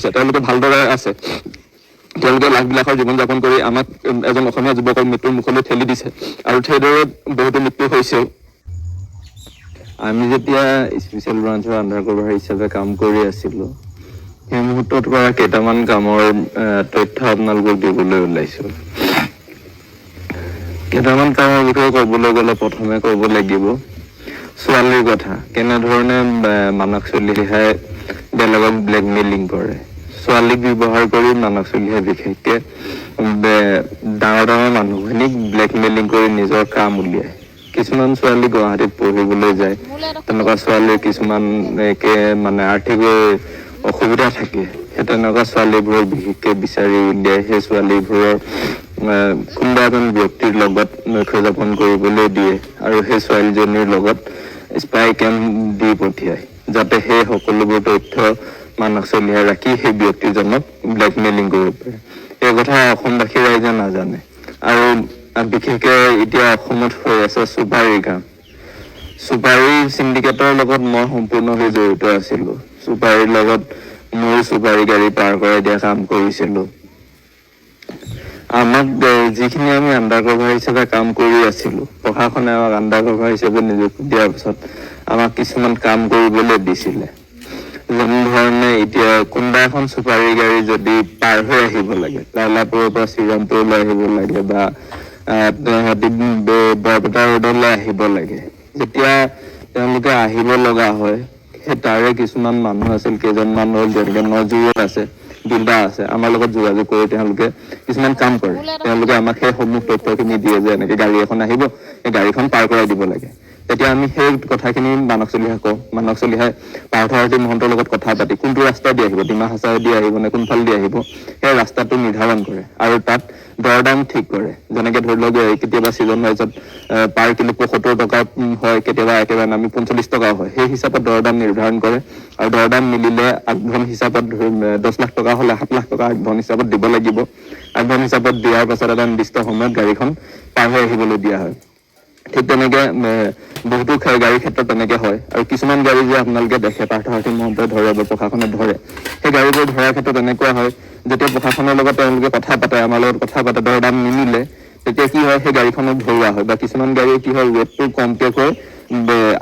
হৈছে, তেওঁলোকে ভালদৰে আছে, তেওঁলোকে লাখবিলাকৰ জীৱন যাপন কৰি আমাক এজন অসমীয়া যুৱকৰ মৃত্যুৰ মুখলৈ ঠেলি দিছে আৰু সেইদৰে বহুতো মৃত্যু হৈছেও। আমি যেতিয়া স্পেচিয়েল ব্ৰাঞ্চৰ আণ্ডাৰ কভাৰ হিচাপে কাম কৰি আছিলোঁ, সেই মুহূৰ্তত কৰা কেইটামান কামৰ তথ্য আপোনালোকক দিবলৈ ওলাইছোঁ। কেইটামান কামৰ বিষয়ে ক'বলৈ গ'লে প্ৰথমে ক'ব লাগিব ছোৱালীৰ কথা, কেনেধৰণে মানস চলিহাই বেলেগক ব্লেকমেইলিং কৰে। ছোৱালীক ব্যৱহাৰ কৰি মানস চলিহাই বিশেষকৈ ডাঙৰ ডাঙৰ মানুহখিনিক ব্লেকমেইলিং কৰি নিজৰ কাম উলিয়ায়। কিছুমান ছোৱালী গুৱাহাটীত পঢ়িবলৈ যায়, তেনেকুৱা ছোৱালীৰ কিছুমান মানে আৰ্থিক অসুবিধা থাকে, সেই তেনেকুৱা ছোৱালীবোৰক বিশেষকৈ বিচাৰি উলিয়াই সেই ছোৱালীবোৰৰ কোনোবা এজন ব্যক্তিৰ লগত নৈশ যাপন কৰিবলৈ দিয়ে আৰু সেই ছোৱালীজনীৰ লগত স্পাই কেম্প দি পঠিয়ায়, যাতে সেই সকলোবোৰ তথ্য মানস চলিহাই ৰাখি সেই ব্যক্তিজনক ব্লেকমেইলিং কৰিব পাৰে। এই কথা অসমবাসী ৰাইজে নাজানে। আৰু বিশেষকৈ এতিয়া অসমত হৈ আছে চুপাৰী কাম। চুপাৰী চিণ্ডিকেটৰ লগত মই সম্পূৰ্ণভাৱে জড়িত আছিলোঁ। চুপাৰীৰ লগত মোৰ চুপাৰী গাড়ী পাৰ কৰাই দিয়া কাম কৰিছিলোঁ। আমাক যিখিনি আমি আণ্ডাৰ কভাৰ হিচাপে কাম কৰি আছিলোঁ, প্ৰশাসনে আমাক আণ্ডাৰ কভাৰ হিচাপে নিযুক্তি দিয়াৰ পিছত আমাক কিছুমান কাম কৰিবলৈ দিছিলে। যেনেধৰণে এতিয়া কোনোবা এখন চুপাৰী গাড়ী যদি পাৰ হৈ আহিব লাগে, লাইলাপুৰৰ পৰা শ্ৰীৰামপুৰলৈ আহিব লাগে বা বৰপেটা ৰোডলৈ আহিব লাগে, যেতিয়া তেওঁলোকে আহিব লগা হয়, সেই তাৰে কিছুমান মানুহ আছিল, কেইজনমান হ'ল, যেনেকৈ নজুৰুল আছে, দিলদা আছে, আমাৰ লগত যোগাযোগ কৰি তেওঁলোকে কিছুমান কাম কৰে। তেওঁলোকে আমাক সেইসমূহ তথ্যখিনি দিয়ে যে এনেকৈ গাড়ী এখন আহিব, সেই গাড়ীখন পাৰ কৰাই দিব লাগে। তেতিয়া আমি সেই কথাখিনি মানস চলিহাই কওঁ। মানস চলিহাই পাৰ্থসাৰথী মহন্তৰ লগত কথা পাতি কোনটো ৰাস্তা দি আহিব, ডিমা হাছাৰে দি আহিব নে কোনফালে দি আহিব, সেই ৰাস্তাটো নিৰ্ধাৰণ কৰে আৰু তাত দৰদাম ঠিক কৰে। যেনেকৈ ধৰি লওক কেতিয়াবা ছিজন ৱাইজত পাৰ কিলো ৭৫ টকা হয়, কেতিয়াবা একেবাৰে নামি ৪৫ টকাও হয়। সেই হিচাপত দৰদাম নিৰ্ধাৰণ কৰে আৰু দৰদাম মিলিলে আগধন হিচাপত 10 লাখ টকা হ'লে 7 লাখ টকা আগধন হিচাপত দিব লাগিব। আগধন হিচাপত দিয়াৰ পাছত এটা নিৰ্দিষ্ট সময়ত গাড়ীখন পাৰ হৈ আহিবলৈ দিয়া হয়। ঠিক তেনেকৈ বহুতো গাড়ীৰ ক্ষেত্ৰত তেনেকৈ হয়। আৰু কিছুমান গাড়ী যে আপোনালোকে দেখে পাৰ্থসাৰথী মহন্তই ধৰে বা প্ৰশাসনে ধৰে, সেই গাড়ীবোৰ ধৰাৰ ক্ষেত্ৰত এনেকুৱা হয়, যেতিয়া প্ৰশাসনৰ লগত তেওঁলোকে কথা পাতে, আমাৰ লগত কথা পাতে, দৰদাম নিমিলে, তেতিয়া কি হয়, সেই গাড়ীখনক ধৰোৱা হয়। বা কিছুমান গাড়ী কি হয়, ৱেটটো কমকৈ কয়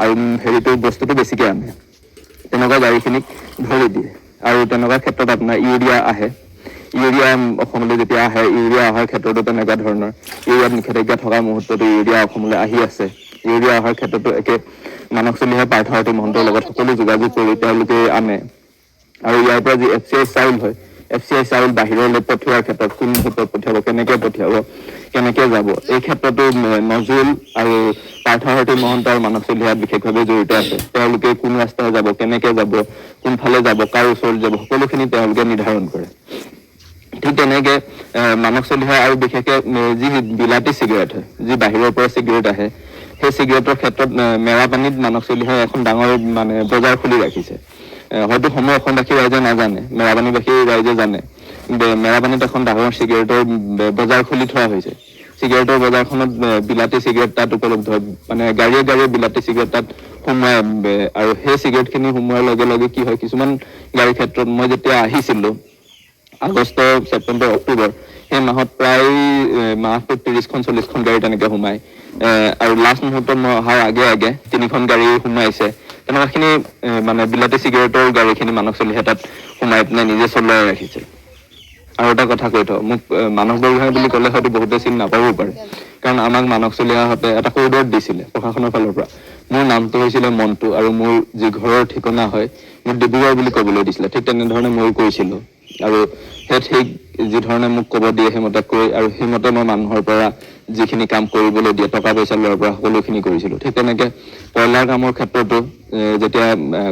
আৰু বস্তুটো বেছিকৈ আনে, তেনেকুৱা গাড়ীখিনিক ধৰি দিয়ে। আৰু তেনেকুৱা ক্ষেত্ৰত আপোনাৰ ইউৰিয়া আহে। ইউৰিয়া অসমলৈ যেতিয়া আহে, ইউৰিয়া অহাৰ ক্ষেত্ৰতো তেনেকুৱা ধৰণৰ ইউৰিয়াত নিষেধাজ্ঞা থকা মুহূৰ্ততো ইউৰিয়া অসমলৈ আহি আছে। ইউৰিয়া অহাৰ ক্ষেত্ৰতো একে মানস চলিহাই পাৰ্থসাৰথী মহন্তৰ লগত সকলো যোগাযোগ কৰি তেওঁলোকে আনে। আৰু ইয়াৰ পৰা যি FCI চাউল হয়, FCI চাউল বাহিৰলৈ পঠিওৱাৰ ক্ষেত্ৰত কোন মুহূৰ্তত পঠিয়াব, কেনেকৈ পঠিয়াব, কেনেকৈ যাব, এই ক্ষেত্ৰতো নজৰুল আৰু পাৰ্থসাৰথী মহন্ত আৰু মানস চলিহাই বিশেষভাৱে জড়িত আছে। তেওঁলোকে কোন ৰাস্তাৰে যাব, কেনেকৈ যাব, কোনফালে যাব, কাৰ ওচৰত যাব, সকলোখিনি তেওঁলোকে নিৰ্ধাৰণ কৰে। ঠিক তেনেকৈ মানস চলিহাই আৰু বিশেষকৈ যি বিলাতী চিগাৰেট হয়, যি বাহিৰৰ পৰা চিগাৰেট আহে, সেই চিগাৰেটৰ ক্ষেত্ৰত মেৰাপানীত মানস চলিহাই এখন ডাঙৰ মানে বজাৰ খুলি ৰাখিছে। হয়তো সময় অসমবাসী ৰাইজে নাজানে, মেৰাপানীবাসী ৰাইজে জানে। মেৰাপানীত এখন ডাঙৰ চিগাৰেটৰ বজাৰ খুলি থোৱা হৈছে। চিগাৰেটৰ বজাৰখনত বিলাতী চিগাৰেট তাত উপলব্ধ, মানে গাড়ীয়ে গাড়ীয়ে বিলাতী চিগাৰেট তাত সোমোৱাই। আৰু সেই চিগাৰেটখিনি সোমোৱাৰ লগে লগে কি হয়, কিছুমান গাড়ীৰ ক্ষেত্ৰত মই যেতিয়া আহিছিলোঁ আগষ্ট, ছেপ্টেম্বৰ, অক্টোবৰ, সেই মাহত প্ৰায় মাহটোত 30-40খন গাড়ী তেনেকৈ সোমায়। আৰু লাষ্ট মুহূৰ্তত মই অহাৰ আগে আগে 3খন গাড়ী সোমাইছে। তেনেকুৱাখিনি মানে বিলাতী চিগাৰেটৰ গাড়ীখিনি মানস চলিহাই তাত সোমাই পিনে নিজে চলাই ৰাখিছে। আৰু এটা কথা কৈ থওঁ, মোক মানস বৰগোহাঁই বুলি ক'লে হয়তো বহুতে চিনি নাপাবও পাৰে, কাৰণ আমাক মানস চলিহাহঁতে এটা কৰিডৰ দিছিলে প্ৰশাসনৰ ফালৰ পৰা। মোৰ নামটো হৈছিলে মন্টু আৰু মোৰ যি ঘৰৰ ঠিকনা হয়, মোক ডিব্ৰুগড় বুলি ক'বলৈ দিছিলে। ঠিক তেনেধৰণে ময়ো কৈছিলোঁ আৰু সেই ঠিক যিধৰণে মোক ক'ব দিয়ে সেইমতে কৈ, আৰু সেইমতে মই মানুহৰ পৰা যিখিনি কাম কৰিবলৈ দিয়ে, টকা পইচা লোৱাৰ পৰা সকলোখিনি কৰিছিলোঁ। ঠিক তেনেকৈ কয়লাৰ কামৰ ক্ষেত্ৰতো যেতিয়া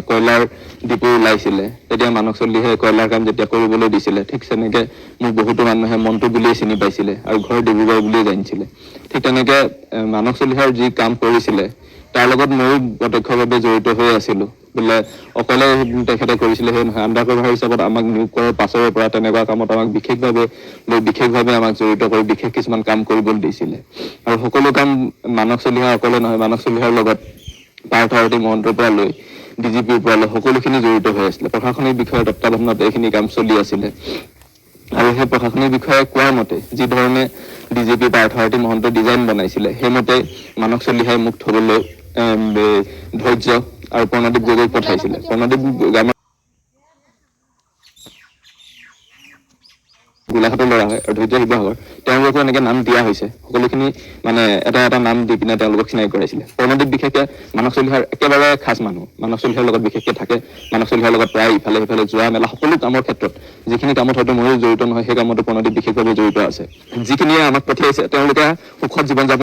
কয়লাৰ ডিপু ওলাইছিলে, তেতিয়া মানস চলিহাই কয়লাৰ কাম যেতিয়া কৰিবলৈ দিছিলে, ঠিক তেনেকৈ মোক বহুতো মানুহে মন্টু বুলিয়ে চিনি পাইছিলে আৰু ঘৰ ডিব্ৰুগড় বুলিয়ে জানিছিলে। ঠিক তেনেকৈ মানস চলিহাৰ যি কাম কৰিছিলে তাৰ লগত ময়ো প্ৰত্যক্ষভাৱে জড়িত হৈ আছিলোঁ। বোলে অকলে তেখেতে কৰিছিলে সেই নহয়, আণ্ডাৰ কভাৰ হিচাপত আমাক নিয়োগ কৰাৰ পাছৰে পৰা তেনেকুৱা কামত আমাক বিশেষভাৱে আমাক জড়িত কৰি বিশেষ কিছুমান কাম কৰিবলৈ দিছিলে। আৰু সকলো কাম মানস চলিহা অকলে নহয়, মানস চলিহাৰ লগত পাৰ্থসাৰথী মহন্তৰ পৰা লৈ ডিজিপিৰ পৰা সকলোখিনি জড়িত হৈ আছিলে। প্ৰশাসনিক বিষয়াৰ তত্বাৱধানত এইখিনি কাম চলি আছিলে। আৰু সেই প্ৰশাসনিক বিষয়াই কোৱাৰ মতে যি ধৰণে ডিজিপি পাৰ্থসাৰথী মহন্তই ডিজাইন বনাইছিলে সেইমতে মানস চলিহাই মোক থবলৈ ধৈৰ্য আৰু প্ৰণদীপ গগৈক পঠাইছিলে। প্ৰণদীপ গোলাঘাটৰ ল'ৰা হয় আৰু ধৈৰ্য শিৱসাগৰ, তেওঁলোকো এনেকে নাম দিয়া হৈছে। সকলোখিনি মানে এটা এটা নাম দি পিনে তেওঁলোকক চিনাকি কৰাইছিলে। প্ৰণদীপ বিশেষকে মানস চলিহাৰ একেবাৰে খাচ মানুহ, মানস চলিহাৰ লগত বিশেষকে থাকে। মানস চলিহাৰ লগত প্ৰায় ইফালে সিফালে যোৱা মেলা সকলো কামৰ ক্ষেত্ৰত, যিখিনি কামত হয়তো ময়ো জড়িত নহয় সেই কামতো প্ৰণদীপ বিশেষভাৱে জড়িত আছে। যিখিনিয়ে আমাক পঠিয়াইছে তেওঁলোকে সুখত জীৱন যাপন